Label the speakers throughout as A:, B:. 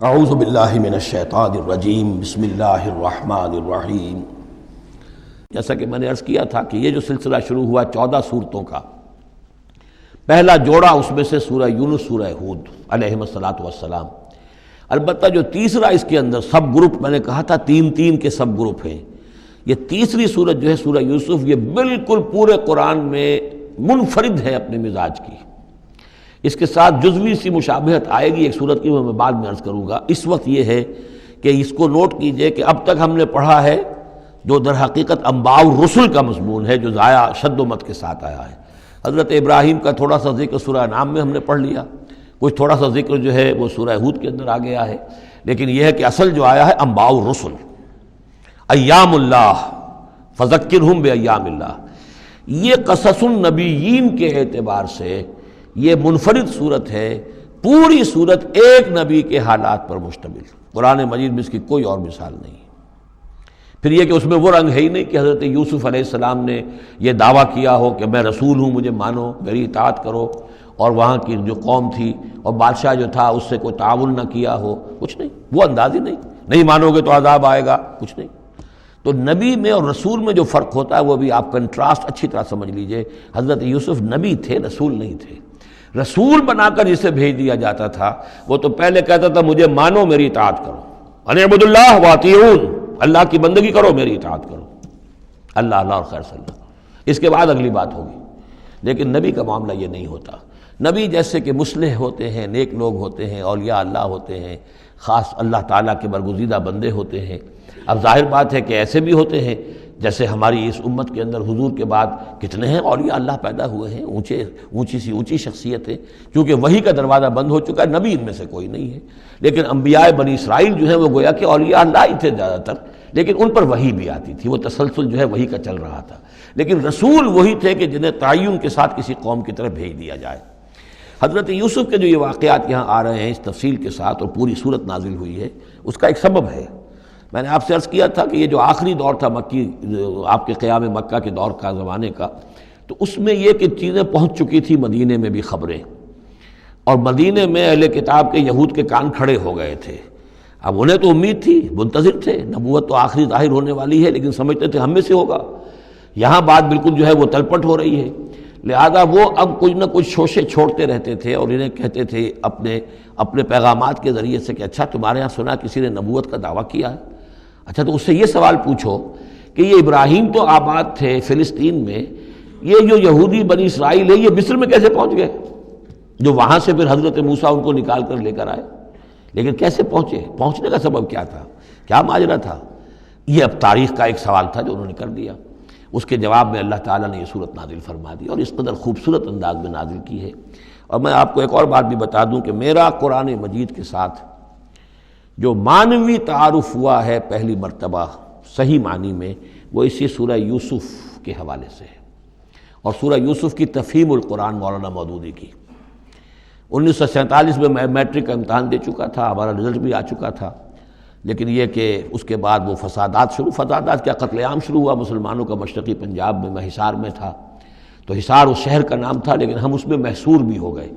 A: اعوذ باللہ من الشیطان الرجیم بسم اللہ الرحمن الرحیم۔ جیسا کہ میں نے عرض کیا تھا کہ یہ جو سلسلہ شروع ہوا 14 سورتوں کا، پہلا جوڑا اس میں سے سورہ یونس، سورہ ہود علیہم الصلاۃ والسلام۔ البتہ جو تیسرا اس کے اندر سب گروپ، میں نے کہا تھا تین کے سب گروپ ہیں، یہ تیسری سورت جو ہے سورہ یوسف، یہ بالکل پورے قرآن میں منفرد ہے اپنے مزاج کی۔ اس کے ساتھ جزوی سی مشابہت آئے گی ایک صورت کی، وہ میں بعد میں عرض کروں گا۔ اس وقت یہ ہے کہ اس کو نوٹ کیجئے کہ اب تک ہم نے پڑھا ہے جو در حقیقت انباء الرسل کا مضمون ہے، جو ضائع شد و مت کے ساتھ آیا ہے۔ حضرت ابراہیم کا تھوڑا سا ذکر سورہ انعام میں ہم نے پڑھ لیا، کچھ تھوڑا سا ذکر جو ہے وہ سورہ ہود کے اندر آ گیا ہے، لیکن یہ ہے کہ اصل جو آیا ہے انباء الرسل، ایام اللہ فذکرہم بایام اللہ۔ یہ قصص النبیین کے اعتبار سے یہ منفرد صورت ہے، پوری صورت ایک نبی کے حالات پر مشتمل۔ قرآن مجید میں اس کی کوئی اور مثال نہیں۔ پھر یہ کہ اس میں وہ رنگ ہے ہی نہیں کہ حضرت یوسف علیہ السلام نے یہ دعویٰ کیا ہو کہ میں رسول ہوں، مجھے مانو، میری اطاعت کرو، اور وہاں کی جو قوم تھی اور بادشاہ جو تھا اس سے کوئی تعاون نہ کیا ہو، کچھ نہیں، وہ انداز ہی نہیں مانو گے تو عذاب آئے گا، کچھ نہیں۔ تو نبی میں اور رسول میں جو فرق ہوتا ہے وہ بھی آپ کنٹراسٹ اچھی طرح سمجھ لیجئے۔ حضرت یوسف نبی تھے، رسول نہیں تھے۔ رسول بنا کر جسے بھیج دیا جاتا تھا وہ تو پہلے کہتا تھا مجھے مانو، میری اطاعت کرو، ان اعبدوا اللہ واطیعون، اللہ کی بندگی کرو، میری اطاعت کرو، اللہ اللہ اور خیر صلی اللہ، اس کے بعد اگلی بات ہوگی۔ لیکن نبی کا معاملہ یہ نہیں ہوتا۔ نبی جیسے کہ مصلح ہوتے ہیں، نیک لوگ ہوتے ہیں، اولیاء اللہ ہوتے ہیں، خاص اللہ تعالیٰ کے برگزیدہ بندے ہوتے ہیں۔ اب ظاہر بات ہے کہ ایسے بھی ہوتے ہیں جیسے ہماری اس امت کے اندر حضور کے بعد کتنے ہیں اولیاء اللہ پیدا ہوئے ہیں، اونچی شخصیتیں، کیونکہ وحی کا دروازہ بند ہو چکا ہے، نبی ان میں سے کوئی نہیں ہے۔ لیکن انبیاء بنی اسرائیل جو ہیں وہ گویا کہ اولیاء اللہ ہی تھے زیادہ تر، لیکن ان پر وحی بھی آتی تھی، وہ تسلسل جو ہے وحی کا چل رہا تھا۔ لیکن رسول وہی تھے کہ جنہیں تعین کے ساتھ کسی قوم کی طرف بھیج دیا جائے۔ حضرت یوسف کے جو یہ واقعات یہاں آ رہے ہیں اس تفصیل کے ساتھ، اور پوری صورت نازل ہوئی ہے، اس کا ایک سبب ہے۔ میں نے آپ سے عرض کیا تھا کہ یہ جو آخری دور تھا مکی، آپ کے قیام مکہ کے دور کا، زمانے کا، تو اس میں یہ کہ چیزیں پہنچ چکی تھی مدینے میں بھی خبریں، اور مدینے میں اہل کتاب کے یہود کے کان کھڑے ہو گئے تھے۔ اب انہیں تو امید تھی، منتظر تھے، نبوت تو آخری ظاہر ہونے والی ہے، لیکن سمجھتے تھے ہم میں سے ہوگا۔ یہاں بات بالکل جو ہے وہ تلپٹ ہو رہی ہے، لہذا وہ اب کچھ نہ کچھ شوشے چھوڑتے رہتے تھے اور انہیں کہتے تھے اپنے پیغامات کے ذریعے سے کہ اچھا تمہارے ہاں سنا کسی نے نبوت کا دعویٰ کیا ہے، اچھا تو اس سے یہ سوال پوچھو کہ یہ ابراہیم تو آباد تھے فلسطین میں، یہ جو یہودی بنی اسرائیل ہے یہ مصر میں کیسے پہنچ گئے، جو وہاں سے پھر حضرت موسیٰ ان کو نکال کر لے کر آئے، لیکن کیسے پہنچے، پہنچنے کا سبب کیا تھا، کیا ماجرا تھا؟ یہ اب تاریخ کا ایک سوال تھا جو انہوں نے کر دیا۔ اس کے جواب میں اللہ تعالیٰ نے یہ صورت نازل فرما دی، اور اس قدر خوبصورت انداز میں نازل کی ہے۔ اور میں آپ کو ایک اور بات بھی بتا دوں کہ میرا قرآن مجید کے ساتھ جو معنوی تعارف ہوا ہے پہلی مرتبہ صحیح معنی میں، وہ اسی سورہ یوسف کے حوالے سے ہے، اور سورہ یوسف کی تفہیم القرآن مولانا مودودی کی۔ 1947 میں میں میٹرک کا امتحان دے چکا تھا، ہمارا رزلٹ بھی آ چکا تھا، لیکن یہ کہ اس کے بعد وہ فسادات کیا قتل عام شروع ہوا مسلمانوں کا مشرقی پنجاب میں۔ میں حصار میں تھا، تو حصار اس شہر کا نام تھا، لیکن ہم اس میں محصور بھی ہو گئے۔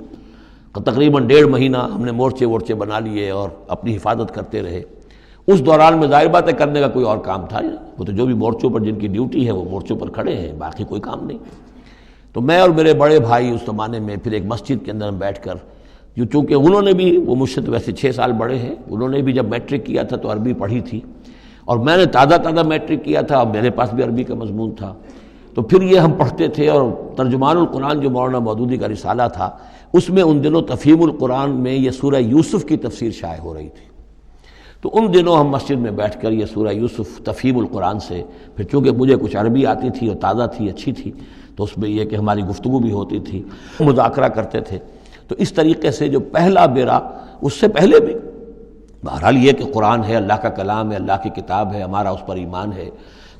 A: تقریباً 1.5 مہینہ ہم نے مورچے بنا لیے اور اپنی حفاظت کرتے رہے۔ اس دوران میں ظاہر بات ہے کرنے کا کوئی اور کام تھا، وہ تو جو بھی مورچوں پر جن کی ڈیوٹی ہے وہ مورچوں پر کھڑے ہیں، باقی کوئی کام نہیں۔ تو میں اور میرے بڑے بھائی اس زمانے میں پھر ایک مسجد کے اندر بیٹھ کر، چونکہ انہوں نے بھی، وہ مجھ سے تو ویسے 6 سال بڑے ہیں، انہوں نے بھی جب میٹرک کیا تھا تو عربی پڑھی تھی، اور میں نے تازہ میٹرک کیا تھا اور میرے پاس بھی عربی کا مضمون تھا، تو پھر یہ ہم پڑھتے تھے۔ اور ترجمان القرآن جو مولانا مودودی کا رسالہ تھا، اس میں ان دنوں تفہیم القرآن میں یہ سورہ یوسف کی تفسیر شائع ہو رہی تھی، تو ان دنوں ہم مسجد میں بیٹھ کر یہ سورہ یوسف تفہیم القرآن سے، پھر چونکہ مجھے کچھ عربی آتی تھی اور تازہ تھی، اچھی تھی، تو اس میں یہ کہ ہماری گفتگو بھی ہوتی تھی، مذاکرہ کرتے تھے۔ تو اس طریقے سے جو پہلا بیرا، اس سے پہلے بھی بہرحال یہ کہ قرآن ہے، اللہ کا کلام ہے، اللہ کی کتاب ہے، ہمارا اس پر ایمان ہے،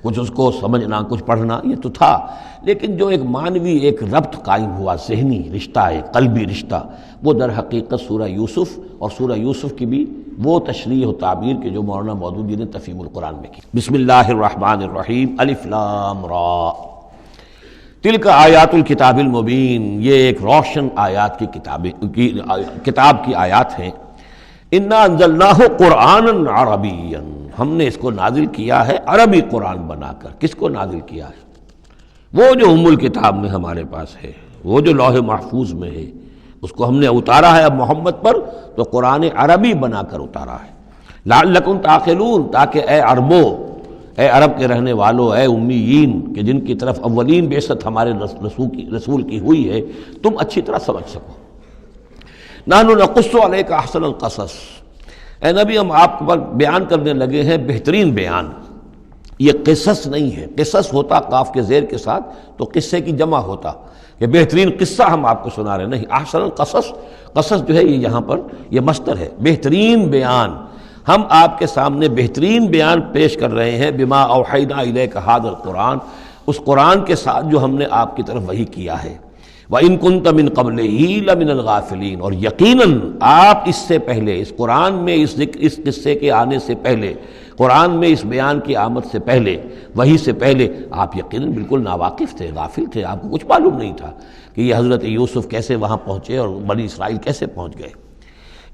A: کچھ اس کو سمجھنا، کچھ پڑھنا، یہ تو تھا، لیکن جو ایک معنوی ایک ربط قائم ہوا، ذہنی رشتہ ہے، قلبی رشتہ، وہ در حقیقت سورہ یوسف اور سورہ یوسف کی بھی وہ تشریح و تعبیر کے جو مولانا مودودی نے تفہیم القرآن میں کی۔ بسم اللہ الرحمن الرحیم، الف لام را، تلک آیات الکتاب المبین، یہ ایک روشن آیات کی کتاب کی آیات ہیں۔ انا انزلناہ قرآنا عربیا، ہم نے اس کو نازل کیا ہے عربی قرآن بنا کر۔ کس کو نازل کیا ہے؟ وہ جو ام الکتاب میں ہمارے پاس ہے، وہ جو لوح محفوظ میں ہے، اس کو ہم نے اتارا ہے اب محمد پر، تو قرآن عربی بنا کر اتارا ہے۔ لعلکم تعقلون، تاکہ اے عربو، اے عرب کے رہنے والو، اے امیین کہ جن کی طرف اولین بعثت ہمارے رسول کی ہوئی ہے، تم اچھی طرح سمجھ سکو۔ نحن نقص علیک احسن القصص، اے نبی ہم آپ پر بیان کرنے لگے ہیں بہترین بیان۔ یہ قصص نہیں ہے، قصص ہوتا قاف کے زیر کے ساتھ تو قصے کی جمع ہوتا، کہ بہترین قصہ ہم آپ کو سنا رہے ہیں، نہیں، احسن القصص، قصص جو ہے یہ یہاں پر یہ مصدر ہے، بہترین بیان، ہم آپ کے سامنے بہترین بیان پیش کر رہے ہیں، بما اوحینا الیک ھذا القرآن، اس قرآن کے ساتھ جو ہم نے آپ کی طرف وحی کیا ہے۔ وَإِن كُنتَ مِن قَبْلِهِ لَمِنَ الْغَافِلِينَ، اور یقیناً آپ اس سے پہلے، اس قرآن میں اس قصے کے آنے سے پہلے، قرآن میں اس بیان کی آمد سے پہلے، وحی سے پہلے آپ یقیناً بالکل ناواقف تھے، غافل تھے، آپ کو کچھ معلوم نہیں تھا کہ یہ حضرت یوسف کیسے وہاں پہنچے اور بنی اسرائیل کیسے پہنچ گئے۔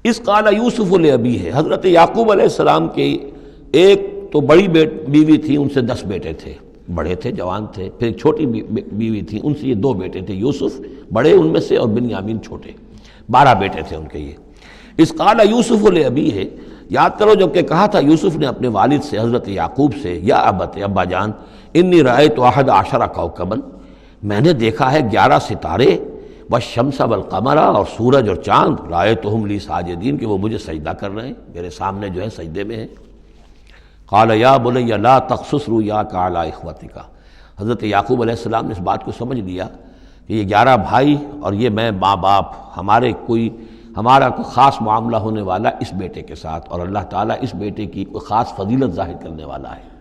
A: اس قال یوسف لابیہ، حضرت یعقوب علیہ السلام کی ایک تو بڑی بیوی تھی، ان سے 10 بیٹے تھے، بڑے تھے، جوان تھے، پھر ایک چھوٹی بیوی تھی، ان سے یہ 2 بیٹے تھے، یوسف بڑے ان میں سے اور بنیامین چھوٹے، 12 بیٹے تھے ان کے یہ۔ اس قال یوسف لابیہ، یاد کرو جب کہ کہا تھا یوسف نے اپنے والد سے حضرت یعقوب سے، یا ابت، ابا جان، انی رأیت 11 کوکبا، میں نے دیکھا ہے 11 ستارے، والشمس والقمر، اور سورج اور چاند، رأیتہم لی ساجدین، کہ وہ مجھے سجدہ کر رہے ہیں، میرے سامنے جو ہے سجدے میں ہیں۔ قال یا بنی لا تقصص رؤیاک علی اخوتک، حضرت یعقوب علیہ السلام نے اس بات کو سمجھ لیا کہ یہ 11 بھائی اور یہ میں ماں باپ، ہمارا کوئی خاص معاملہ ہونے والا اس بیٹے کے ساتھ، اور اللہ تعالیٰ اس بیٹے کی کوئی خاص فضیلت ظاہر کرنے والا ہے،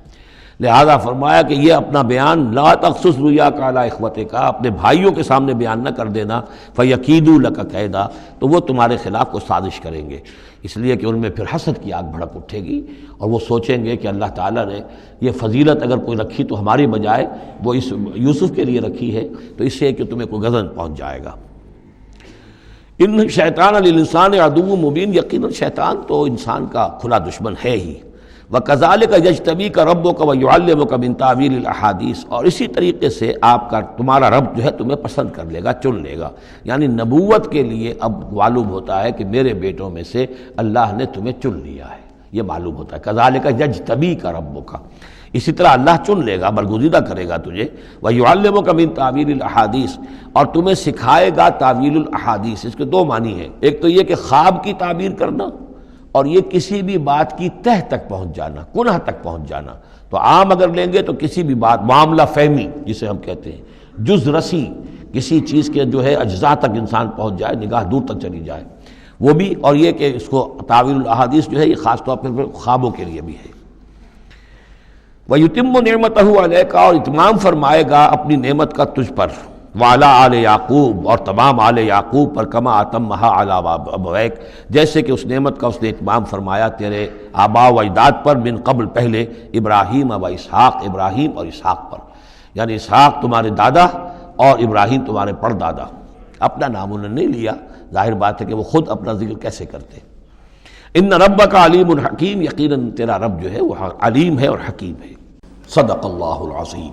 A: لہذا فرمایا کہ یہ اپنا بیان لا تقصص رؤیاک علی اخوتک، اپنے بھائیوں کے سامنے بیان نہ کر دینا، فیکیدوا لک کیدا، تو وہ تمہارے خلاف کو سازش کریں گے، اس لیے کہ ان میں پھر حسد کی آگ بھڑک اٹھے گی، اور وہ سوچیں گے کہ اللہ تعالیٰ نے یہ فضیلت اگر کوئی رکھی تو ہماری بجائے وہ اس یوسف کے لیے رکھی ہے، تو اس سے کہ تمہیں کوئی غضب پہنچ جائے گا۔ ان شیطان للانسان عدو مبین، یقیناً شیطان تو انسان کا کھلا دشمن ہے ہی۔ وَكَذَلِكَ يَجْتَبِيكَ رَبُّكَ وَيُعَلِّمُكَ مِن تَأْوِيلِ الْأَحَادِيثِ، اور اسی طریقے سے تمہارا رب جو ہے تمہیں پسند کر لے گا، چن لے گا، یعنی نبوت کے لیے اب معلوم ہوتا ہے کہ میرے بیٹوں میں سے اللہ نے تمہیں چن لیا ہے، یہ معلوم ہوتا ہے۔ كَذَلِكَ يَجْتَبِيكَ رَبُّكَ، اسی طرح اللہ چن لے گا، برگزیدہ کرے گا تجھے۔ وَيُعَلِّمُكَ مِن تَأْوِيلِ الْأَحَادِيثِ، اور تمہیں سکھائے گا تعویل الاحادیث۔ اس کے 2 معنی ہیں، ایک تو یہ کہ خواب کی تعبیر کرنا، اور یہ کسی بھی بات کی تہ تک پہنچ جانا، کنہ تک پہنچ جانا۔ تو عام اگر لیں گے تو کسی بھی بات، معاملہ فہمی جسے ہم کہتے ہیں، جز رسی، کسی چیز کے جو ہے اجزاء تک انسان پہنچ جائے، نگاہ دور تک چلی جائے، وہ بھی، اور یہ کہ اس کو تعویل الاحادیث جو ہے یہ خاص طور پر خوابوں کے لیے بھی ہے۔ وَيُتِمُّ نِعْمَتَهُ عَلَيْكَ، اور اتمام فرمائے گا اپنی نعمت کا تجھ پر، وعلی آل یعقوب، اور تمام آل یعقوب پر، کما اتمھا علی ابویک، جیسے کہ اس نعمت کا اس نے اتمام فرمایا تیرے آباء و اجداد پر، من قبل پہلے، ابراہیم و اسحاق، ابراہیم اور اسحاق پر، یعنی اسحاق تمہارے دادا اور ابراہیم تمہارے پردادا۔ اپنا نام انہوں نے نہیں لیا، ظاہر بات ہے کہ وہ خود اپنا ذکر کیسے کرتے۔ ان ربک علیم حکیم، یقیناً تیرا رب جو ہے وہ علیم ہے اور حکیم ہے۔ صدق اللہ العظیم۔